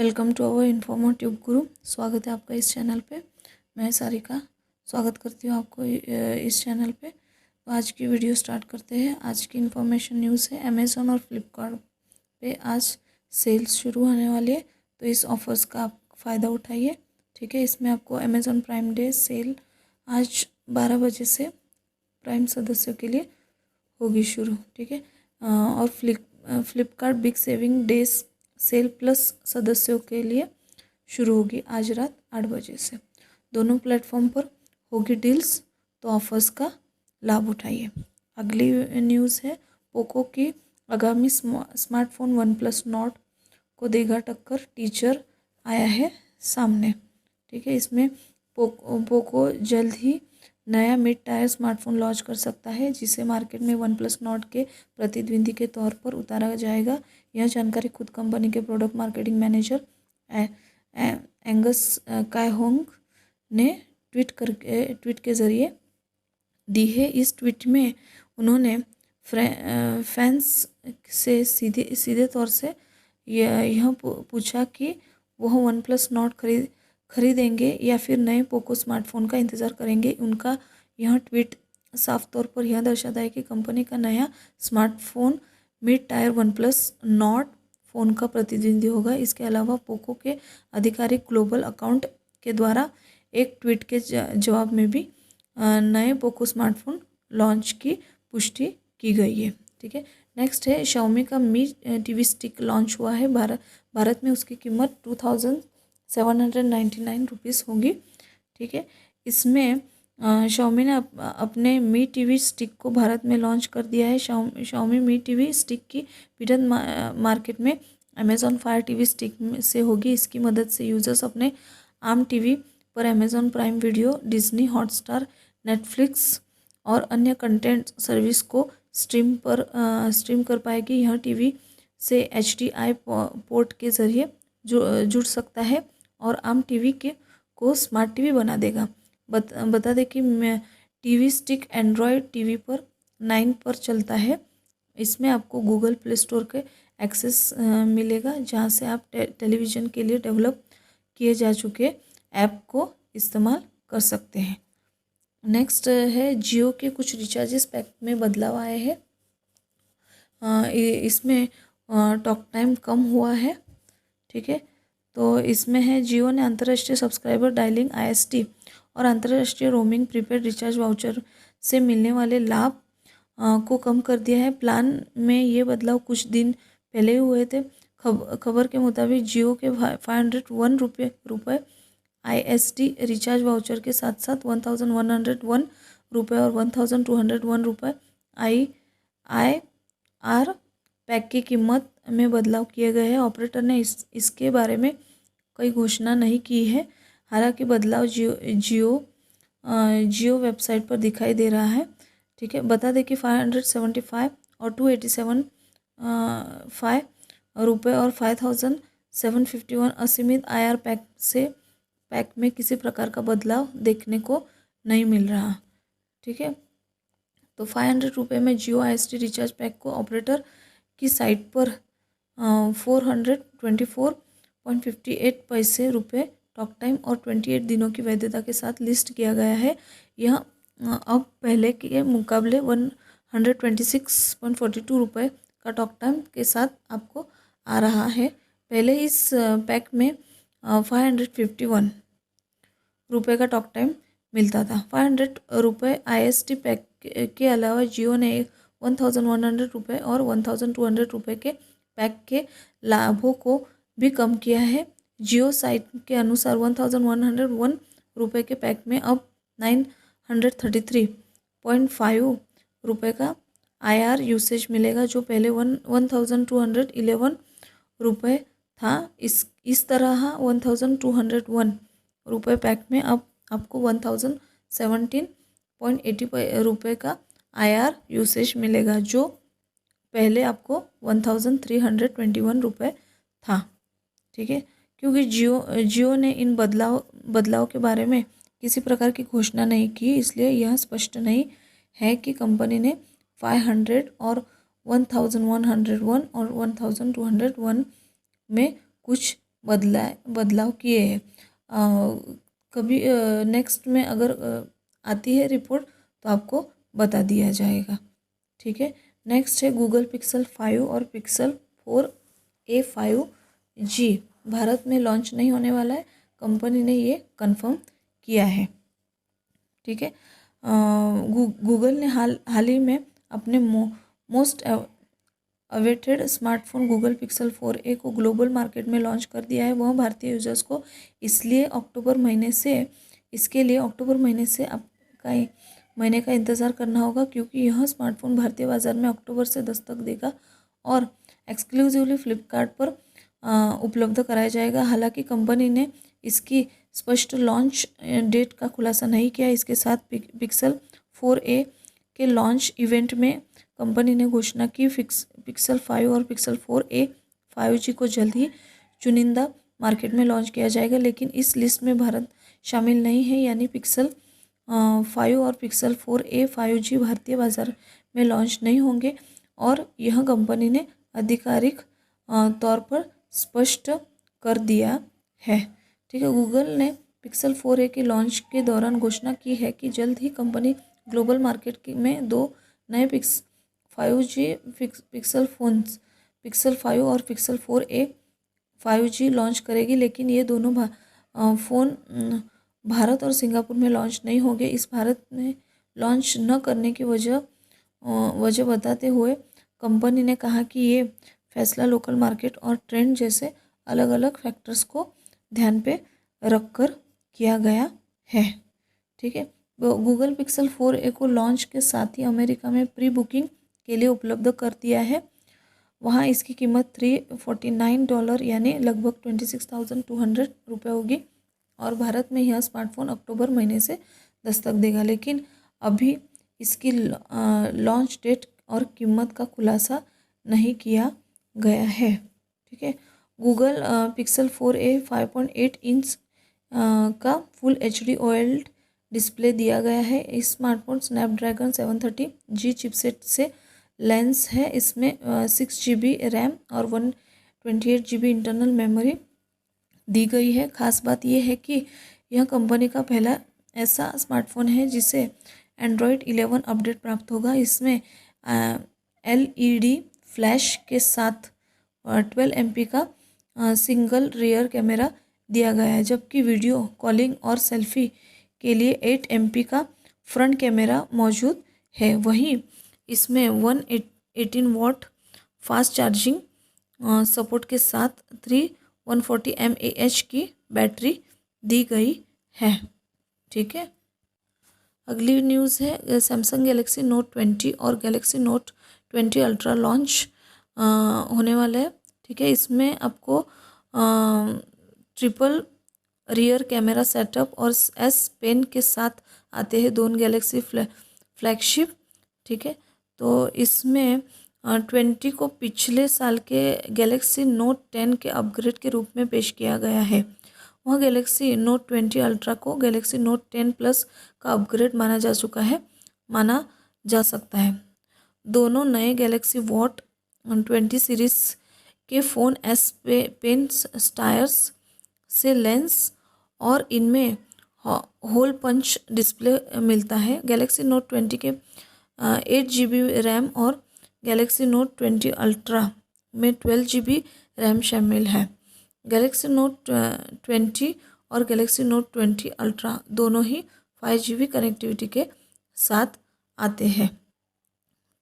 Welcome to our informative गुरु। स्वागत है आपका इस चैनल पे। मैं सारिका स्वागत करती हूँ आपको इस चैनल पे। तो आज की वीडियो स्टार्ट करते हैं। आज की इन्फॉर्मेशन न्यूज़ है, अमेज़ॉन और फ्लिपकार्ट पे आज सेल्स शुरू होने वाली है, तो इस ऑफर्स का आप फ़ायदा उठाइए। ठीक है, इसमें आपको अमेज़ॉन प्राइम डे सेल आज 12 बजे से प्राइम सदस्यों के लिए होगी शुरू। ठीक है, और Flipkart big saving days cell plus सदस्यों के लिए शुरू होगी आज रात 8 बजे से। दोनों प्लेटफॉर्म पर होगी डील्स, तो ऑफर्स का लाभ उठाइए। अगली न्यूज़ है, पोको की आगामी स्मार्टफोन वन प्लस नॉट को देगा टक्कर, टीचर आया है सामने। ठीक है, इसमें पोको जल्द ही नया मिड टायर स्मार्टफोन लॉन्च कर सकता है, जिसे मार्केट में वन प्लस नॉट के प्रतिद्वंदी के तौर पर उतारा जाएगा। यह जानकारी खुद कंपनी के प्रोडक्ट मार्केटिंग मैनेजर एंगस कायहोंग ने ट्वीट के जरिए दी है। इस ट्वीट में उन्होंने फैंस से सीधे तौर से यह पूछा कि वह वन प्लस नॉट खरीदेंगे या फिर नए पोको स्मार्टफोन का इंतज़ार करेंगे। उनका यह ट्वीट साफ तौर पर यह दर्शाता है कि कंपनी का नया smartphone mid tier one plus not phone का प्रतिद्वंदी होगा। इसके अलावा पोको के आधिकारिक ग्लोबल अकाउंट के द्वारा एक ट्वीट के जवाब में भी नए पोको स्मार्टफोन लॉन्च की पुष्टि की गई है। ठीक है, नेक्स्ट है, शाओमी का मी टीवी स्टिक लॉन्च हुआ है। भारत में उसकी कीमत 2799 रुपीज़ होगी। ठीक है, इसमें शाओमी ने अपने मी टीवी स्टिक को भारत में लॉन्च कर दिया है। शाओमी मी टीवी स्टिक की भिड़ंत मार्केट में अमेज़ॉन फायर टीवी स्टिक से होगी। इसकी मदद से यूजर्स अपने आम टीवी पर Amazon prime video, Disney Hotstar, Netflix और अन्य कंटेंट सर्विस को स्ट्रीम कर पाएगी। यह टीवी से HDI पोर्ट के जरिए जुड़ सकता है और आम टीवी को स्मार्ट टीवी बना देगा। बता दें कि टीवी स्टिक एंड्रॉयड टीवी पर 9 पर चलता है। इसमें आपको गूगल प्ले स्टोर के एक्सेस मिलेगा, जहां से आप टेलीविज़न के लिए डेवलप किए जा चुके ऐप को इस्तेमाल कर सकते हैं। नेक्स्ट है, जियो के कुछ रिचार्जेस पैक में बदलाव आए हैं। इसमें टॉक टाइम कम हुआ है। ठीक है, तो इसमें है, जियो ने अंतर्राष्ट्रीय सब्सक्राइबर डायलिंग IST और अंतर्राष्ट्रीय रोमिंग प्रीपेड रिचार्ज वाउचर से मिलने वाले लाभ को कम कर दिया है। प्लान में ये बदलाव कुछ दिन पहले हुए थे। खबर के मुताबिक जियो के 501 रुपये IST रिचार्ज वाउचर के साथ साथ 1101 रुपये और 1201 रुपये IR पैक की कीमत में बदलाव किए गए हैं। ऑपरेटर ने इसके बारे में कोई घोषणा नहीं की है। हालांकि बदलाव जियो वेबसाइट पर दिखाई दे रहा है। ठीक है, बता दें कि 575 और 287 रुपये और 5751 असीमित IR पैक में किसी प्रकार का बदलाव देखने को नहीं मिल रहा। ठीक है, तो 500 रुपये में जियो IST रिचार्ज पैक को ऑपरेटर की साइट पर 424.58 पैसे रुपये टॉक टाइम और 28 दिनों की वैधता के साथ लिस्ट किया गया है। यह अब पहले के मुकाबले 126.42 रुपये का टॉक टाइम के साथ आपको आ रहा है। पहले इस पैक में 551 रुपये का टॉक टाइम मिलता था। 500 रुपये IST पैक के अलावा जियो ने 1100 रुपये और 1200 रुपये के पैक के लाभों को भी कम किया है। जियो साइट के अनुसार 1101 रुपये के पैक में अब 933.5 रुपये का IR यूसेज मिलेगा, जो पहले 1211 रुपये था। इस तरह 1201 रुपये पैक में अब आपको 1017.80 रुपये का IR यूसेज मिलेगा, जो पहले आपको 1321 रुपये था। ठीक है, क्योंकि जियो ने इन बदलाव के बारे में किसी प्रकार की घोषणा नहीं की, इसलिए यह स्पष्ट नहीं है कि कंपनी ने 500 और 1101 और 1201 में कुछ बदलाव किए हैं। कभी नेक्स्ट में अगर आती है रिपोर्ट तो आपको बता दिया जाएगा। ठीक है। नेक्स्ट है गूगल पिक्सल 5 और पिक्सल 4a 5G भारत में लॉन्च नहीं होने वाला है, कंपनी ने ये कंफर्म किया है। ठीक है। गूगल ने हाल ही में अपने most awaited smartphone Google pixel 4a को ग्लोबल मार्केट में लॉन्च कर दिया है। वह भारतीय यूजर्स को इसके लिए अक्टूबर महीने से आपका महीने का इंतज़ार करना होगा, क्योंकि यह स्मार्टफोन भारतीय बाजार में अक्टूबर से दस्तक देगा और एक्सक्लूसिवली फ्लिपकार्ट पर उपलब्ध कराया जाएगा। हालांकि कंपनी ने इसकी स्पष्ट लॉन्च डेट का खुलासा नहीं किया। इसके साथ पिक्सल 4a के लॉन्च इवेंट में कंपनी ने घोषणा की पिक्सल 5 और पिक्सल 4a 5G को जल्द ही चुनिंदा मार्केट में लॉन्च किया जाएगा, लेकिन इस लिस्ट में भारत शामिल नहीं है। यानी पिक्सल 5 और पिक्सल 4a 5G भारतीय बाजार में लॉन्च नहीं होंगे और यह कंपनी ने आधिकारिक तौर पर स्पष्ट कर दिया है। ठीक है। गूगल ने पिक्सल 4a के लॉन्च के दौरान घोषणा की है कि जल्द ही कंपनी ग्लोबल मार्केट में 2 नए 5G पिक्सल फोन्स पिक्सल 5 और पिक्सल 4a 5G लॉन्च करेगी, लेकिन ये दोनों फ़ोन भारत और सिंगापुर में लॉन्च नहीं होंगे। इस भारत में लॉन्च न करने की वजह बताते हुए कंपनी ने कहा कि ये फैसला लोकल मार्केट और ट्रेंड जैसे अलग अलग फैक्टर्स को ध्यान पे रखकर किया गया है। ठीक है। गूगल पिक्सल 4a को लॉन्च के साथ ही अमेरिका में प्री बुकिंग के लिए उपलब्ध कर दिया है। वहाँ इसकी कीमत $349 यानी लगभग 26,200 रुपये होगी और भारत में यह स्मार्टफोन अक्टूबर महीने से दस्तक देगा, लेकिन अभी इसकी लॉन्च डेट और कीमत का खुलासा नहीं किया गया है। ठीक है। गूगल पिक्सल 4a 5.8 इंच का फुल HD OLED डिस्प्ले दिया गया है। इस स्मार्टफोन स्नैपड्रैगन 730G चिपसेट से लेंस है। इसमें 6GB रैम और 128GB इंटरनल मेमोरी दी गई है। खास बात यह है कि यह कंपनी का पहला ऐसा स्मार्टफोन है जिसे एंड्रॉयड 11 अपडेट प्राप्त होगा। इसमें LED फ्लैश के साथ 12 MP का सिंगल रियर कैमरा दिया गया है, जबकि वीडियो कॉलिंग और सेल्फी के लिए 8 MP का फ्रंट कैमरा मौजूद है। वहीं इसमें 118 वाट फास्ट चार्जिंग सपोर्ट के साथ 140 mAh की बैटरी दी गई है। ठीक है। अगली न्यूज़ है सैमसंग गैलेक्सी नोट 20 और गैलेक्सी नोट 20 अल्ट्रा लॉन्च होने वाला है। ठीक है। इसमें आपको ट्रिपल रियर कैमरा सेटअप और S पेन के साथ आते हैं दोनों गैलेक्सी फ्लैगशिप। ठीक है। तो इसमें 20 को पिछले साल के गैलेक्सी नोट 10 के अपग्रेड के रूप में पेश किया गया है। वह गैलेक्सी नोट 20 अल्ट्रा को गैलेक्सी नोट 10 प्लस का अपग्रेड माना जा सकता है। दोनों नए गैलेक्सी वॉट 20 सीरीज के फ़ोन S पेन स्टायर्स से लेंस और इनमें होल पंच डिस्प्ले मिलता है। गैलेक्सी नोट 20 के 8GB रैम और गैलेक्सी नोट 20 अल्ट्रा में 12GB रैम शामिल है। गैलेक्सी नोट 20 और गैलेक्सी नोट 20 अल्ट्रा दोनों ही 5GB कनेक्टिविटी के साथ आते हैं।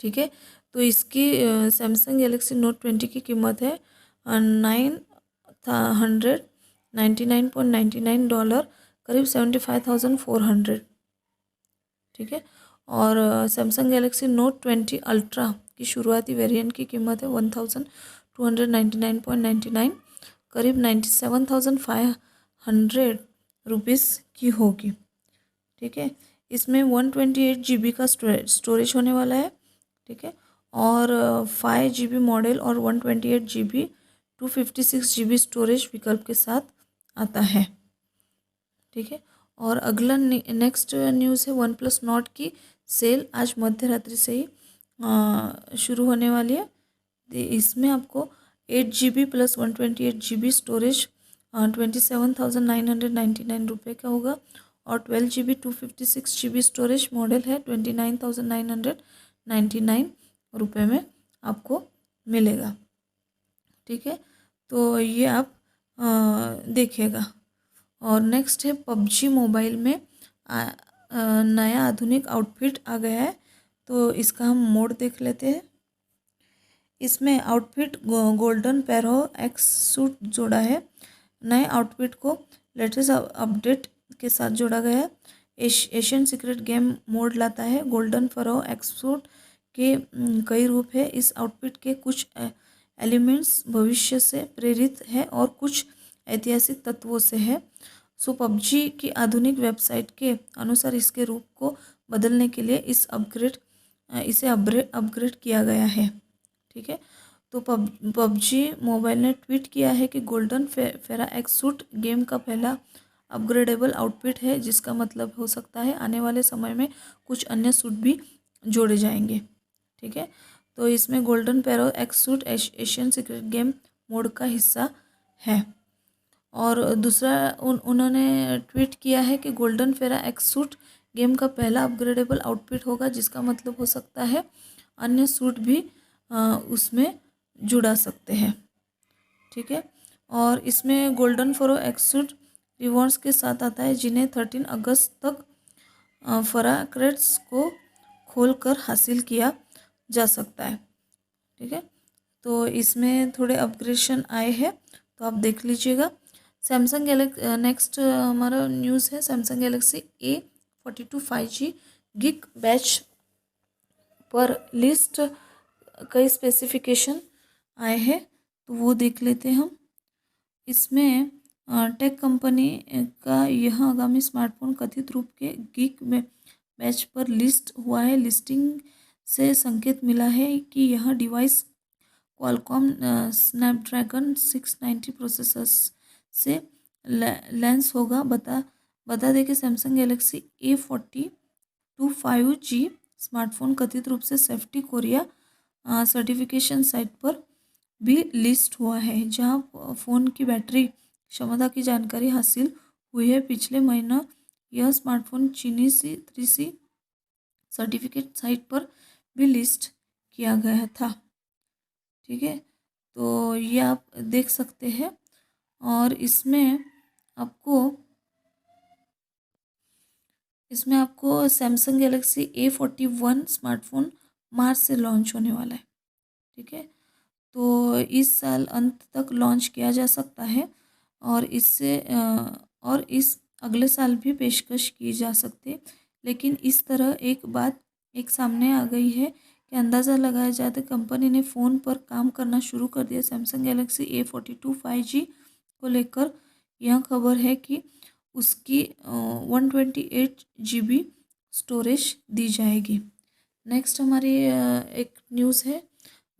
ठीक है। तो इसकी सैमसंग गैलेक्सी नोट 20 की कीमत है $999.99, करीब $75,400। ठीक है। और सैमसंग गैलेक्सी नोट 20 अल्ट्रा की शुरुआती वेरिएंट की कीमत है $1,299.99, करीब $97,500 रुपीज़ की होगी। ठीक है। इसमें 128GB का स्टोरेज होने वाला है। ठीक है। और 5GB मॉडल और 128GB 256GB स्टोरेज विकल्प के साथ आता है। ठीक है। और अगला नेक्स्ट न्यूज़ है वन प्लस नॉट की सेल आज मध्य रात्रि से ही शुरू होने वाली है। इसमें आपको 8GB प्लस 128GB स्टोरेज 27,999 रुपये का होगा। और 12 GB 256 GB स्टोरेज मॉडल है 29,999 रुपये में आपको मिलेगा। ठीक है, तो ये आप देखिएगा। और नेक्स्ट है पबजी मोबाइल में नया आधुनिक आउटफिट आ गया है, तो इसका हम मोड देख लेते हैं। इसमें आउटफिट गोल्डन पैरो एक्स सूट जोड़ा है। नए आउटफिट को लेटेस्ट अपडेट के साथ जोड़ा गया है। एशियन सीक्रेट गेम मोड लाता है। गोल्डन फरो एक्स सूट के कई रूप है। इस आउटफिट के कुछ एलिमेंट्स भविष्य से प्रेरित है और कुछ ऐतिहासिक तत्वों से है। सो पबजी की आधुनिक वेबसाइट के अनुसार इसके रूप को बदलने के लिए इसे अपग्रेड किया गया है। ठीक है, तो पबजी मोबाइल ने ट्वीट किया है कि गोल्डन फेरा एक्स सूट गेम का पहला अपग्रेडेबल आउटफिट है, जिसका मतलब हो सकता है आने वाले समय में कुछ अन्य सूट भी जोड़े जाएंगे। ठीक है, तो इसमें गोल्डन पैरो x suit Asian secret game mode का हिस्सा है। और दूसरा उन्होंने ट्वीट किया है कि गोल्डन फेरा एक्स सूट गेम का पहला अपग्रेडेबल आउटफिट होगा, जिसका मतलब हो सकता है अन्य सूट भी उसमें जुड़ा सकते हैं। ठीक है, और इसमें गोल्डन फेरो एक्स सूट रिवॉर्ड्स के साथ आता है, जिन्हें 13 अगस्त तक फरा क्रेड्स को खोलकर हासिल किया जा सकता है। ठीक है, तो इसमें थोड़े अपग्रेडेशन आए हैं, तो आप देख लीजिएगा। सैमसंग गैलेक्सी नेक्स्ट हमारा न्यूज़ है Samsung Galaxy A42 5G gig batch पर लिस्ट कई स्पेसिफिकेशन आए हैं, तो वो देख लेते हैं हम। इसमें टेक कंपनी का यह आगामी स्मार्टफोन कथित रूप के गिग में बैच पर लिस्ट हुआ है। लिस्टिंग से संकेत मिला है कि यह डिवाइस क्वालकॉम स्नैपड्रैगन 690 प्रोसेसर से लॉन्च होगा। बता दें कि Samsung Galaxy A42 5G smartphone कथित रूप से सेफ्टी कोरिया सर्टिफिकेशन साइट पर भी लिस्ट हुआ है, जहां फ़ोन की बैटरी क्षमता की जानकारी हासिल हुई है। पिछले महीना यह स्मार्टफोन चीनी C3C सर्टिफिकेट साइट पर भी लिस्ट किया गया था। ठीक है, तो ये आप देख सकते हैं। और इसमें आपको सैमसंग गैलेक्सी A41 स्मार्टफोन मार्च से लॉन्च होने वाला है। ठीक है, तो इस साल अंत तक लॉन्च किया जा सकता है, और इस अगले साल भी पेशकश की जा सकती है। लेकिन इस तरह एक सामने आ गई है कि अंदाज़ा लगाया जाए तो कंपनी ने फ़ोन पर काम करना शुरू कर दिया। सैमसंग गैलेक्सी A42 5G को लेकर यह खबर है कि उसकी 128 GB स्टोरेज दी जाएगी। नेक्स्ट हमारी एक न्यूज़ है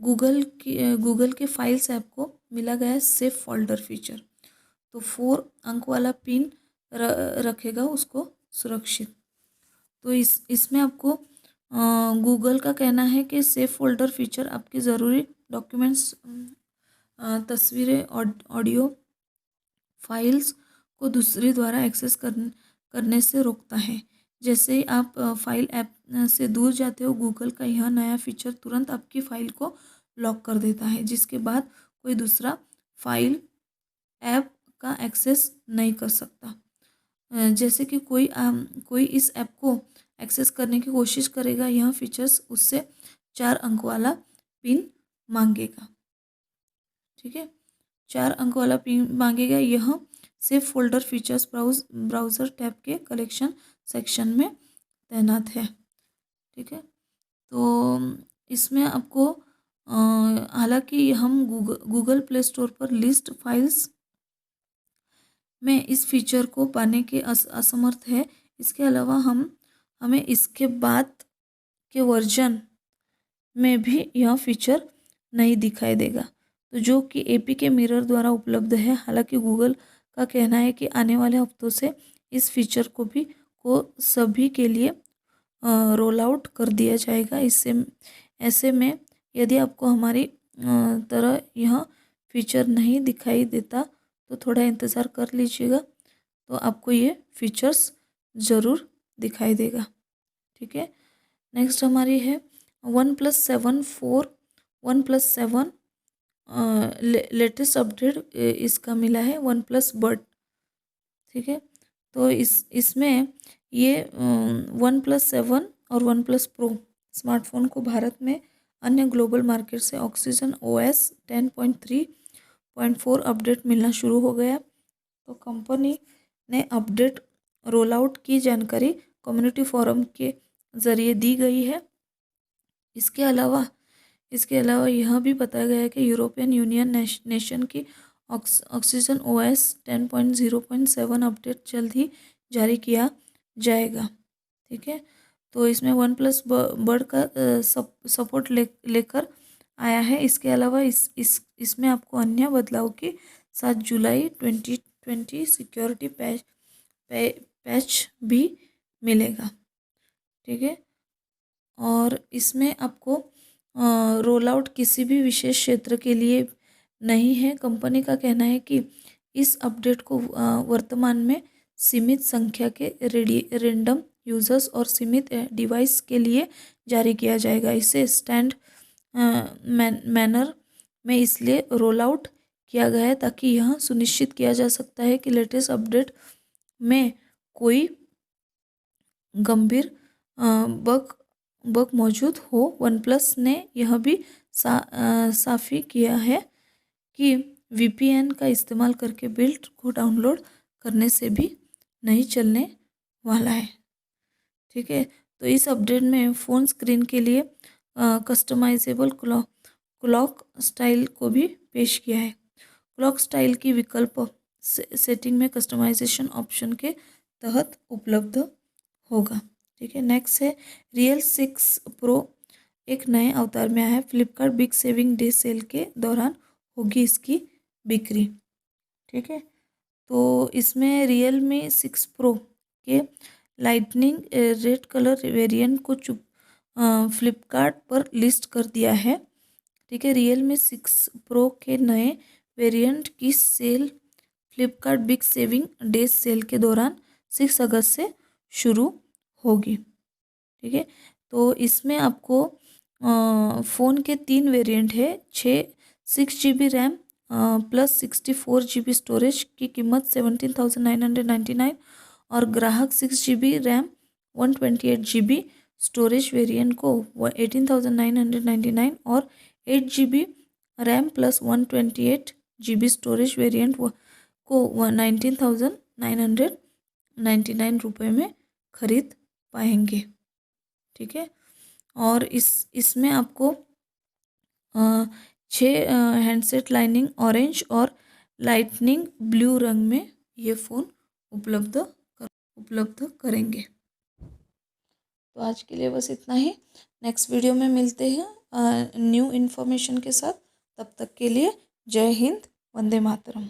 गूगल के फाइल्स ऐप को मिला गया है सेफ फोल्डर फीचर, तो 4 अंक वाला पिन रखेगा उसको सुरक्षित। तो इसमें आपको गूगल का कहना है कि सेफ फोल्डर फीचर आपकी ज़रूरी डॉक्यूमेंट्स, तस्वीरें, ऑडियो फाइल्स को दूसरे द्वारा एक्सेस करने से रोकता है। जैसे ही आप फाइल ऐप से दूर जाते हो, गूगल का यह नया फीचर तुरंत आपकी फ़ाइल को लॉक कर देता है, जिसके बाद कोई दूसरा फाइल ऐप का एक्सेस नहीं कर सकता। जैसे कि कोई इस ऐप को एक्सेस करने की कोशिश करेगा, यह फीचर्स उससे 4 अंक वाला पिन मांगेगा। ठीक है, 4 अंक वाला पिन मांगेगा। यह safe folder features browser tab के कलेक्शन सेक्शन में तैनात है। ठीक है, तो इसमें आपको हालांकि हम गूगल प्ले स्टोर पर लिस्ट फाइल्स में इस फीचर को पाने के असमर्थ है। इसके अलावा हमें इसके बाद के वर्जन में भी यह फीचर नहीं दिखाई देगा, तो जो कि APK मिरर द्वारा उपलब्ध है। हालांकि गूगल का कहना है कि आने वाले हफ्तों से इस फीचर को सभी के लिए रोल आउट कर दिया जाएगा। ऐसे में यदि आपको हमारी तरह यह फीचर नहीं दिखाई देता, तो थोड़ा इंतज़ार कर लीजिएगा, तो आपको ये फीचर्स ज़रूर दिखाई देगा। ठीक है, नेक्स्ट हमारी है OnePlus 7 लेटेस्ट अपडेट इसका मिला है OnePlus Bud। ठीक है, तो इसमें ये OnePlus 7 और OnePlus Pro स्मार्टफोन को भारत में अन्य ग्लोबल मार्केट से ऑक्सीजन OS 10.3.4 अपडेट मिलना शुरू हो गया। तो कंपनी ने अपडेट रोल आउट की जानकारी कम्युनिटी फोरम के ज़रिए दी गई है। इसके अलावा यह भी बताया गया है कि यूरोपियन यूनियन नेशन की ऑक्सीजन OS 10.0.7 अपडेट जल्द ही जारी किया जाएगा। ठीक है, तो इसमें OnePlus Bud का सपोर्ट लेकर आया है। इसके अलावा इसमें आपको अन्य बदलाव की 7 जुलाई 2020 सिक्योरिटी पैच भी मिलेगा। ठीक है, और इसमें आपको रोल आउट किसी भी विशेष क्षेत्र के लिए नहीं है। कंपनी का कहना है कि इस अपडेट को वर्तमान में सीमित संख्या के रैंडम यूजर्स और सीमित डिवाइस के लिए जारी किया जाएगा। इसे स्टैंड मैनर में इसलिए रोल आउट किया गया है ताकि यह सुनिश्चित किया जा सकता है कि लेटेस्ट अपडेट में कोई गंभीर बग मौजूद हो। OnePlus ने यह भी साफ़ी किया है कि VPN का इस्तेमाल करके बिल्ड को डाउनलोड करने से भी नहीं चलने वाला है। ठीक है, तो इस अपडेट में फ़ोन स्क्रीन के लिए कस्टमाइजेबल क्लॉक स्टाइल को भी पेश किया है। क्लॉक स्टाइल की विकल्प सेटिंग में कस्टमाइजेशन ऑप्शन के तहत उपलब्ध होगा। ठीक है, नेक्स्ट है Real 6 Pro एक नए अवतार में आया है। Flipkart big saving day sale के दौरान होगी इसकी बिक्री। ठीक है, तो इसमें Realme 6 Pro के लाइटनिंग रेड कलर वेरिएंट को फ्लिपकार्ट पर लिस्ट कर दिया है। ठीक है, Realme 6 Pro के नए वेरिएंट की sale Flipkart big saving day sale के दौरान 6 अगस्त से शुरू होगी। ठीक है, तो इसमें आपको फ़ोन के 3 वेरिएंट है। 6 GB RAM plus 64 GB storage की कीमत 17,999 और ग्राहक 6 GB RAM 128 GB storage variant को 18,999 और 8 GB RAM plus 128 GB storage variant को 19,999 रुपये में खरीद पाएंगे। ठीक है, और इसमें आपको 6 हैंडसेट लाइनिंग ऑरेंज और लाइटनिंग ब्लू रंग में ये फ़ोन उपलब्ध करेंगे। तो आज के लिए बस इतना ही। नेक्स्ट वीडियो में मिलते हैं न्यू इन्फॉर्मेशन के साथ। तब तक के लिए जय हिंद, वंदे मातरम।